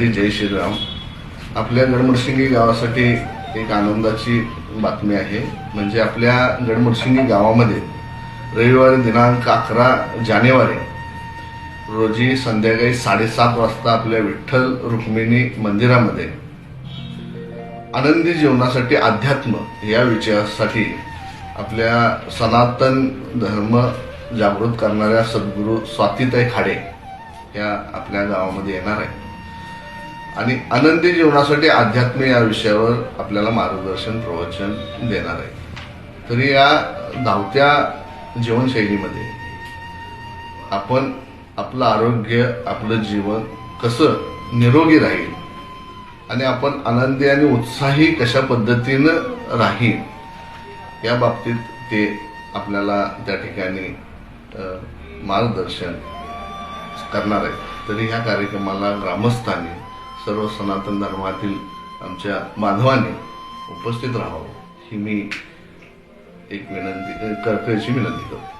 जय श्रीराम. आपल्या गडमुडशिंगी गावासाठी एक आनंदाची बातमी आहे. म्हणजे आपल्या गडमुडशिंगी गावामध्ये रविवारी दिनांक 11 जानेवारी रोजी संध्याकाळी 7:30 वाजता आपल्या विठ्ठल रुक्मिणी मंदिरामध्ये आनंदी जीवनासाठी अध्यात्म या विषयासाठी आपल्या सनातन धर्म जागृत करणाऱ्या सद्गुरू स्वातीताई खाडे या आपल्या गावामध्ये येणार आहे आणि आनंदी जीवनासाठी अध्यात्म या विषयावर आपल्याला मार्गदर्शन प्रवचन देणार आहे. तरी या धावत्या जीवनशैलीमध्ये आपण आपलं आरोग्य, आपलं जीवन कसं निरोगी राहील आणि आपण आनंदी आणि उत्साही कशा पद्धतीनं राहील या बाबतीत ते आपल्याला त्या ठिकाणी मार्गदर्शन करणार आहे. तरी ह्या कार्यक्रमाला ग्रामस्थांनी, सर्व सनातन धर्मातील आमच्या बांधवांनी उपस्थित राहावं ही मी एक कळकळीची विनंती करतो.